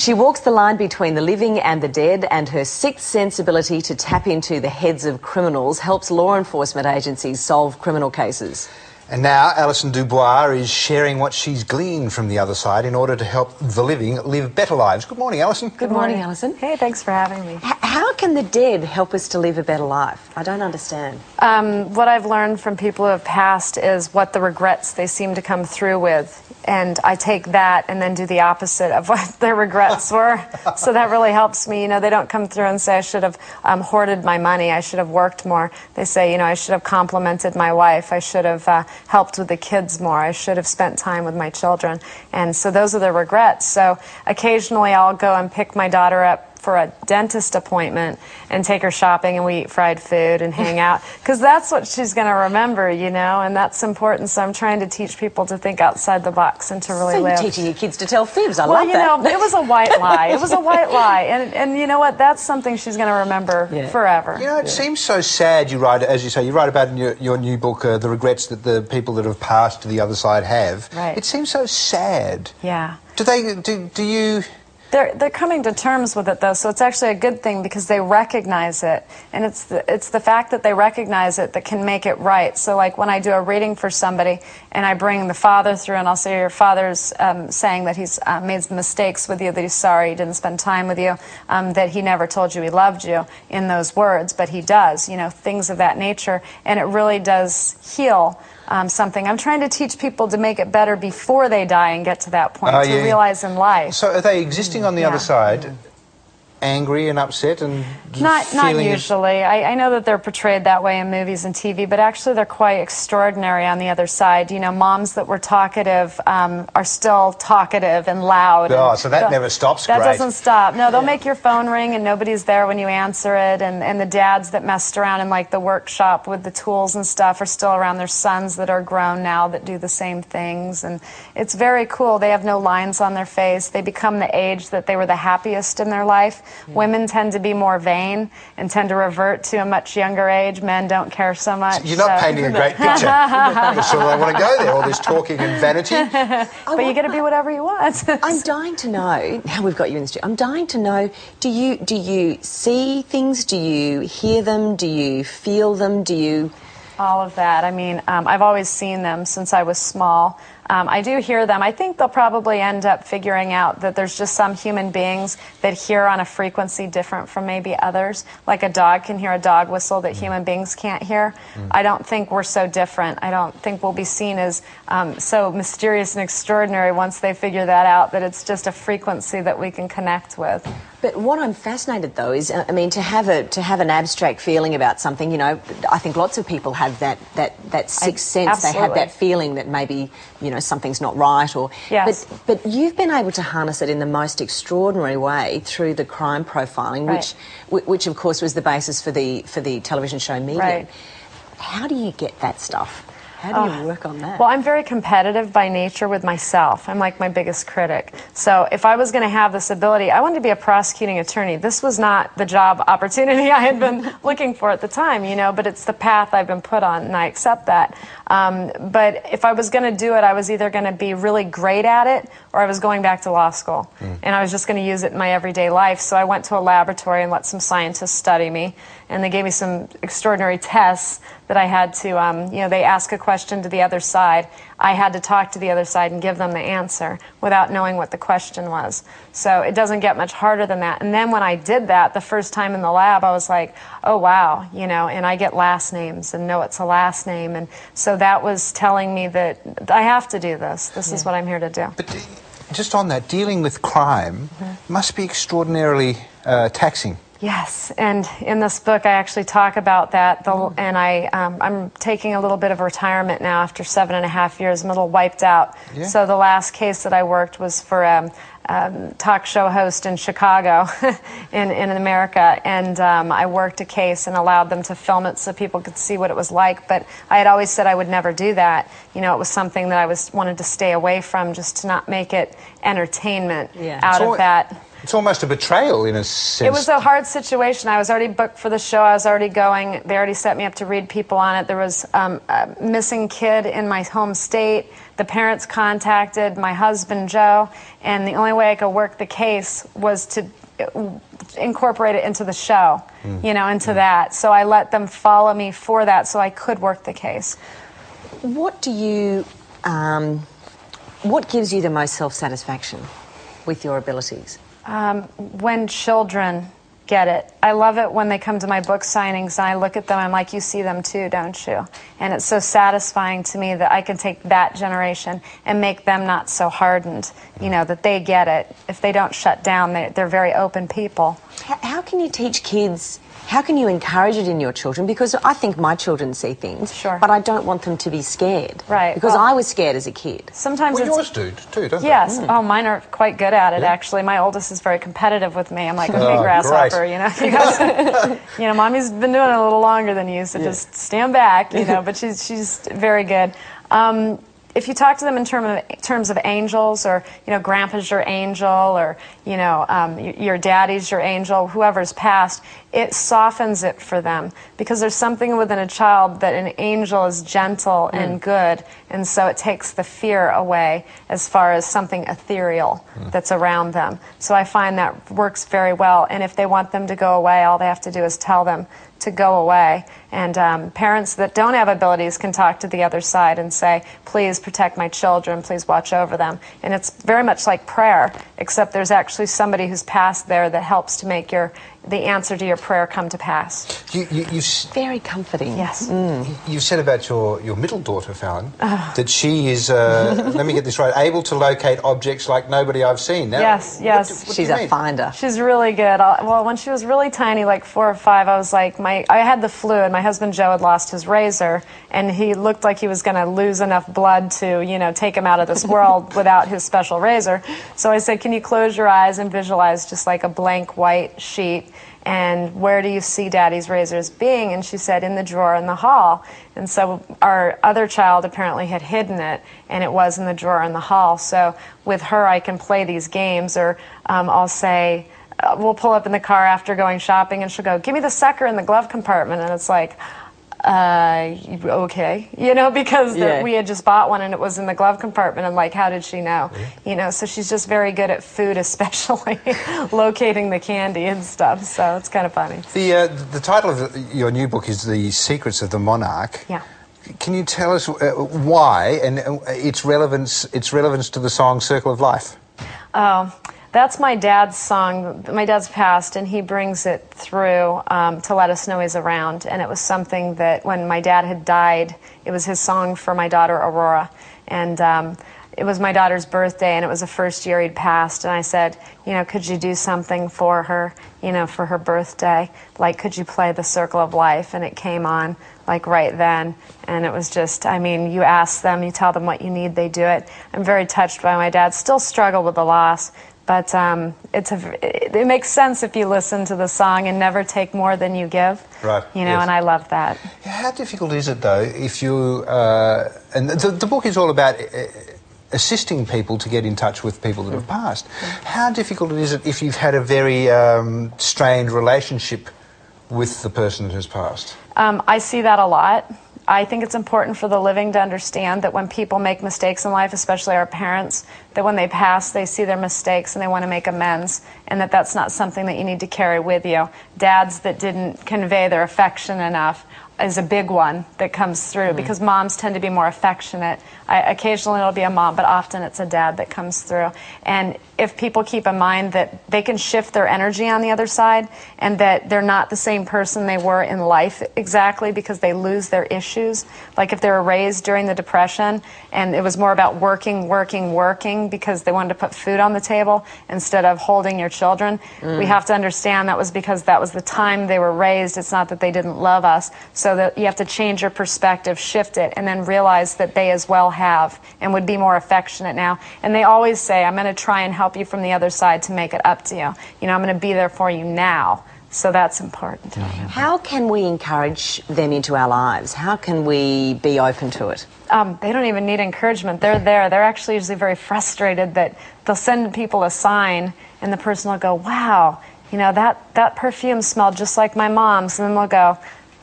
She walks the line between the living and the dead, and her sixth sense ability to tap into the heads of criminals helps law enforcement agencies solve criminal cases. And now Allison Dubois is sharing what she's gleaned from the other side in order to help the living live better lives. Good morning, Allison. Good morning, Allison. Hey, thanks for having me. How can the dead help us to live a better life? I don't understand. What I've learned from people who have passed is what the regrets they seem to come through with. And I take that and then do the opposite of what their regrets were. So that really helps me. You know, they don't come through and say, I should have hoarded my money. I should have worked more. They say, you know, I should have complimented my wife. I should have helped with the kids more. I should have spent time with my children. And so those are the regrets. So occasionally I'll go and pick my daughter up for a dentist appointment and take her shopping, and we eat fried food and hang out, because that's what she's going to remember, you know, and that's important. So I'm trying to teach people to think outside the box and to really live. So you're teaching your kids to tell fibs. I love that. Well, you know, it was a white lie. It was a white lie. And you know what? That's something she's going to remember forever. You know, it seems so sad. You write, as you say, you write about in your new book, the regrets that the people that have passed to the other side have. Right. It seems so sad. Yeah. Do you... They're coming to terms with it, though, so it's actually a good thing because they recognize it. And it's the fact that they recognize it that can make it right. So, like, when I do a reading for somebody and I bring the father through and I'll say, your father's saying that he's made mistakes with you, that he's sorry he didn't spend time with you, that he never told you he loved you in those words, but he does, you know, things of that nature. And it really does heal something. I'm trying to teach people to make it better before they die and get to that point, to realize in life. So are they existing on the other side, angry and upset and not usually. I know that they're portrayed that way in movies and TV, but actually they're quite extraordinary on the other side. You know, moms that were talkative are still talkative and loud. Oh, so that never stops. That doesn't stop. No, they'll make your phone ring and nobody's there when you answer it. And the dads that messed around in like the workshop with the tools and stuff are still around their sons that are grown now that do the same things. And it's very cool. They have no lines on their face. They become the age that they were the happiest in their life. Women tend to be more vain and tend to revert to a much younger age. Men don't care so much. You're not painting a great picture. I'm not sure I want to go there, all this talking and vanity. But you get to be whatever you want. I'm dying to know, now we've got you in the studio, I'm dying to know, do you see things? Do you hear them? Do you feel them? Do you... All of that. I mean, I've always seen them since I was small. I do hear them. I think they'll probably end up figuring out that there's just some human beings that hear on a frequency different from maybe others. Like a dog can hear a dog whistle that human beings can't hear. I don't think we're so different. I don't think we'll be seen as so mysterious and extraordinary once they figure that out, that it's just a frequency that we can connect with. But what I'm fascinated, though, is, I mean, to have an abstract feeling about something, you know, I think lots of people have that sixth sense. Absolutely. They have that feeling that maybe, you know, something's not right, or... Yes. But you've been able to harness it in the most extraordinary way through the crime profiling, which of course was the basis for the television show Medium. Right. How do you get that stuff? How do you work on that? Well, I'm very competitive by nature with myself. I'm like my biggest critic. So if I was going to have this ability, I wanted to be a prosecuting attorney. This was not the job opportunity I had been looking for at the time, you know, but it's the path I've been put on, and I accept that. But if I was going to do it, I was either going to be really great at it, or I was going back to law school. And I was just going to use it in my everyday life. So I went to a laboratory and let some scientists study me. And they gave me some extraordinary tests that I had to, you know, they ask a question to the other side. I had to talk to the other side and give them the answer without knowing what the question was. So it doesn't get much harder than that. And then when I did that the first time in the lab, I was like, oh, wow, you know, and I get last names and know it's a last name. And so that was telling me that I have to do this. This is what I'm here to do. But just on that, dealing with crime must be extraordinarily taxing. Yes, and in this book I actually talk about that, and I'm taking a little bit of retirement now after 7.5 years. I'm a little wiped out. Yeah. So the last case that I worked was for a talk show host in Chicago in America, and I worked a case and allowed them to film it so people could see what it was like, but I had always said I would never do that. You know, it was something that I wanted to stay away from, just to not make it entertainment out of that. It's almost a betrayal in a sense. It was a hard situation. I was already booked for the show. I was already going. They already set me up to read people on it. There was a missing kid in my home state. The parents contacted my husband, Joe, and the only way I could work the case was to incorporate it into the show, you know, into that. So I let them follow me for that so I could work the case. What do you, what gives you the most self-satisfaction with your abilities? When children get it. I love it when they come to my book signings and I look at them, I'm like, you see them too, don't you? And it's so satisfying to me that I can take that generation and make them not so hardened, you know, that they get it. If they don't shut down, they're very open people. How can you teach kids, how can you encourage it in your children? Because I think my children see things, Sure. but I don't want them to be scared. Right. Because I was scared as a kid. Sometimes Well, it's... yours do too, don't they? Yes. Oh, mine are quite good at it, actually. My oldest is very competitive with me. I'm like, okay, grasshopper, great. you know. You guys, you know, mommy's been doing it a little longer than you, so just stand back, you know. But she's very good. If you talk to them in terms of angels, or, you know, grandpa's your angel, or, you know, your daddy's your angel, whoever's passed, it softens it for them, because there's something within a child that an angel is gentle and good, and so it takes the fear away as far as something ethereal that's around them. So I find that works very well, and if they want them to go away, all they have to do is tell them to go away. And parents that don't have abilities can talk to the other side and say, please protect my children, please watch over them. And it's very much like prayer, except there's actually somebody who's passed there that helps to make the answer to your prayer come to pass. Very comforting. Yes. You said about your middle daughter, Fallon, that she is, let me get this right, able to locate objects like nobody I've seen. Now, Yes, yes. what She's do you a mean? finder. She's really good. Well, when she was really tiny, like 4 or 5, I was like, I had the flu, and my husband Joe had lost his razor, and he looked like he was going to lose enough blood to, you know, take him out of this world without his special razor. So I said, can you close your eyes and visualize just like a blank white sheet? And where do you see Daddy's razors being? And she said, in the drawer in the hall. And so our other child apparently had hidden it, and it was in the drawer in the hall. So with her, I can play these games, or I'll say, we'll pull up in the car after going shopping, and she'll go, give me the sucker in the glove compartment. And it's like, okay, you know, because we had just bought one and it was in the glove compartment, and like, how did she know? You know, so she's just very good at food, especially locating the candy and stuff, so it's kind of funny. The title of your new book is The Secrets of the Monarch. Yeah. Can you tell us why, and its relevance to the song Circle of Life? Oh, that's my dad's song. My dad's passed, and he brings it through to let us know he's around. And it was something that when my dad had died, it was his song for my daughter, Aurora. And it was my daughter's birthday, and it was the first year he'd passed. And I said, you know, could you do something for her, you know, for her birthday? Like, could you play The Circle of Life? And it came on, like, right then. And it was just, I mean, you ask them, you tell them what you need, they do it. I'm very touched by my dad. Still struggle with the loss. But it makes sense if you listen to the song and never take more than you give. Right. You know, and I love that. How difficult is it, though, if you... and the book is all about assisting people to get in touch with people that have passed. How difficult is it if you've had a very strained relationship with the person that has passed? I see that a lot. I think it's important for the living to understand that when people make mistakes in life, especially our parents, that when they pass, they see their mistakes and they want to make amends, and that that's not something that you need to carry with you. Dads that didn't convey their affection enough is a big one that comes through, because moms tend to be more affectionate. Occasionally it'll be a mom, but often it's a dad that comes through. And if people keep in mind that they can shift their energy on the other side, and that they're not the same person they were in life exactly, because they lose their issues. Like if they were raised during the Depression and it was more about working because they wanted to put food on the table instead of holding your children, we have to understand that was because that was the time they were raised. It's not that they didn't love us. So that you have to change your perspective, shift it, and then realize that they as well have and would be more affectionate now. And they always say, I'm going to try and help you from the other side to make it up to you. You know, I'm going to be there for you now. So that's important. How can we encourage them into our lives? How can we be open to it? They don't even need encouragement. They're there. They're actually usually very frustrated that they'll send people a sign and the person will go, wow, you know, that perfume smelled just like my mom's. And then they'll go,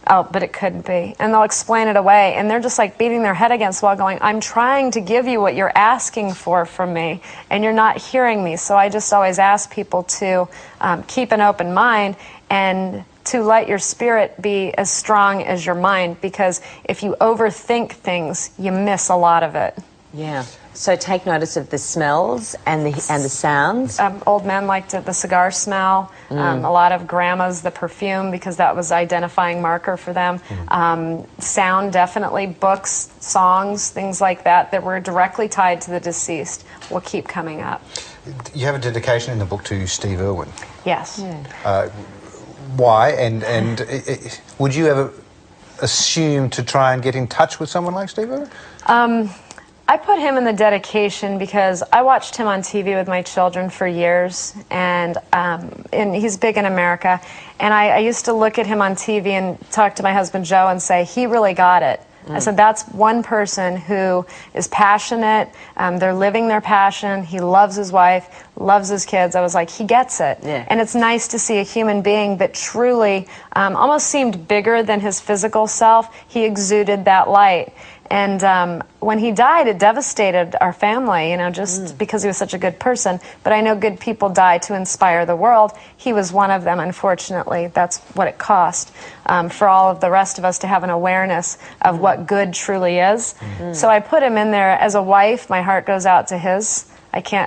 oh, but it couldn't be. And they'll explain it away. And they're just like beating their head against the wall going, I'm trying to give you what you're asking for from me, and you're not hearing me. So I just always ask people to keep an open mind and to let your spirit be as strong as your mind, because if you overthink things, you miss a lot of it. Yeah. So take notice of the smells and the sounds. Old men liked the cigar smell. A lot of grandmas, the perfume, because that was identifying marker for them. Sound, definitely. Books, songs, things like that that were directly tied to the deceased will keep coming up. You have a dedication in the book to Steve Irwin. Yes. Yeah. Why? And would you ever assume to try and get in touch with someone like Steve Irwin? I put him in the dedication because I watched him on TV with my children for years, and he's big in America. And I used to look at him on TV and talk to my husband Joe and say, he really got it. I said, that's one person who is passionate. They're living their passion. He loves his wife, loves his kids. I was like, he gets it. Yeah. And it's nice to see a human being that truly almost seemed bigger than his physical self. He exuded that light. And when he died, it devastated our family, you know, just because he was such a good person. But I know good people die to inspire the world. He was one of them, unfortunately. That's what it cost for all of the rest of us to have an awareness of what good truly is. So I put him in there. As a wife, my heart goes out to his. I can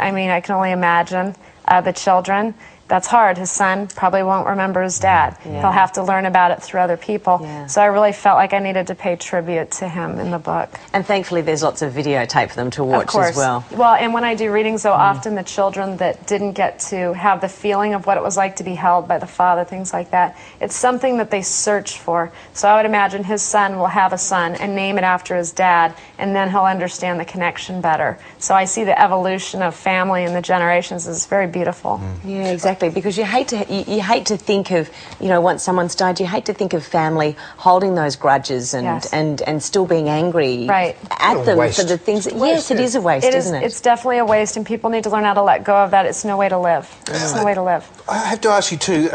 only imagine the children. That's hard. His son probably won't remember his dad. Yeah. He'll have to learn about it through other people. Yeah. So I really felt like I needed to pay tribute to him in the book. And thankfully there's lots of videotape for them to watch Of course. as well. Well, and when I do readings, though, often the children that didn't get to have the feeling of what it was like to be held by the father, things like that, it's something that they search for. So I would imagine his son will have a son and name it after his dad, and then he'll understand the connection better. So I see the evolution of family and the generations is very beautiful. Yeah, exactly. Because you hate to think of, you know, once someone's died, you hate to think of family holding those grudges and Yes. and still being angry Right. at them waste. for the things. It's a Yes, waste, it is a waste, isn't it? It's definitely a waste, and people need to learn how to let go of that. It's no way to live. It's no way to live. I have to ask you too,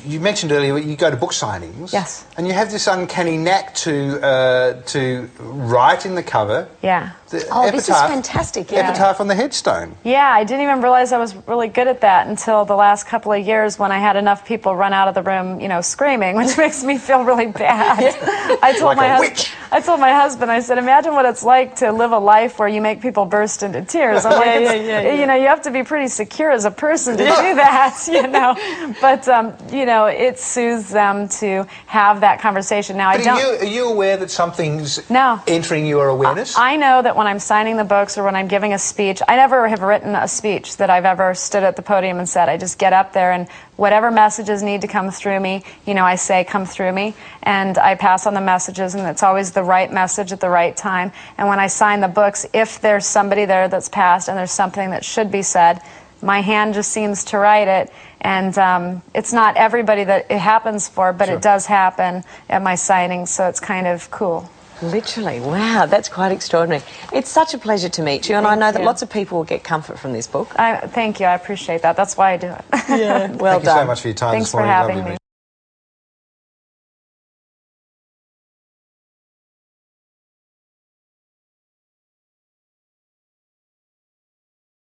you mentioned earlier you go to book signings. Yes. And you have this uncanny knack to write in the cover. Yeah. The This is fantastic. Yeah. epitaph on the headstone. Yeah, I didn't even realize I was really good at that until the last couple of years when I had enough people run out of the room, you know, screaming, which makes me feel really bad. I told Like a witch. I told my husband, I said, imagine what it's like to live a life where you make people burst into tears. I'm like, you know, you have to be pretty secure as a person to do that, you know. But, you know, it soothes them to have that conversation. Now, But are you aware that something's No. entering your awareness? I know that when I'm signing the books or when I'm giving a speech, I never have written a speech that I've ever stood at the podium and said. I just get up there and whatever messages need to come through me, you know, I say come through me, and I pass on the messages, and it's always the right message at the right time. And when I sign the books, if there's somebody there that's passed and there's something that should be said, my hand just seems to write it. And it's not everybody that it happens for, but Sure. it does happen at my signings, so it's kind of cool. Literally, wow, that's quite extraordinary. It's such a pleasure to meet you, and I know that lots of people will get comfort from this book. Thank you, I appreciate that. That's why I do it. Yeah, well Thank you done. so much for your time Thanks this for morning. having Lovely me.